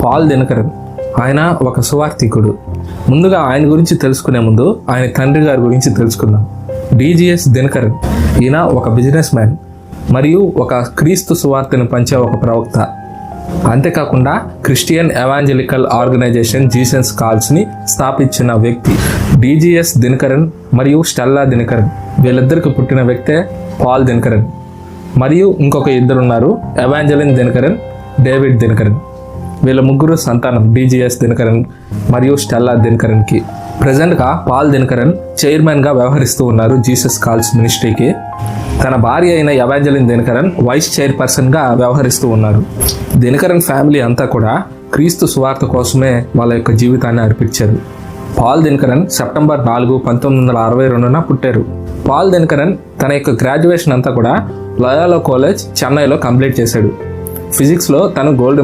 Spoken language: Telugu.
పాల్ దినకరన్. ఆయన ఒక సువార్థికుడు. ముందుగా ఆయన గురించి తెలుసుకునే ముందు ఆయన తండ్రి గారి గురించి తెలుసుకుందాం. డిజిఎస్ దినకరన్. ఈయన ఒక బిజినెస్ మ్యాన్ మరియు ఒక క్రీస్తు సువార్తను పంచే ఒక ప్రవక్త. అంతేకాకుండా క్రిస్టియన్ ఎవాంజలికల్ ఆర్గనైజేషన్ జీసస్ కాల్స్ని స్థాపించిన వ్యక్తి. డిజిఎస్ దినకరన్ మరియు స్టెల్లా దినకరన్, వీళ్ళిద్దరికి పుట్టిన వ్యక్తే పాల్ దినకరన్. మరియు ఇంకొక ఇద్దరు ఉన్నారు, ఎవాంజలిన్ దినకరన్, డేవిడ్ దినకరన్. వీళ్ళ ముగ్గురు సంతానం డిజిఎస్ దినకరన్ మరియు స్టెల్లా దినకరన్కి. ప్రజెంట్గా పాల్ దినకరన్ చైర్మన్గా వ్యవహరిస్తూ ఉన్నారు జీసస్ కాల్స్ మినిస్ట్రీకి. తన భార్య అయిన ఎవాంజలిన్ దినకరన్ వైస్ చైర్పర్సన్గా వ్యవహరిస్తూ ఉన్నారు. దినకరన్ ఫ్యామిలీ అంతా కూడా క్రీస్తు సువార్త కోసమే వాళ్ళ యొక్క జీవితాన్ని అర్పించారు. పాల్ దినకరన్ సెప్టెంబర్ 4, 1962 పుట్టారు. పాల్ దినకరన్ తన యొక్క గ్రాడ్యుయేషన్ అంతా కూడా లయోలా కాలేజ్ చెన్నైలో కంప్లీట్ చేశాడు. ఫిజిక్స్లో తను గోల్డ్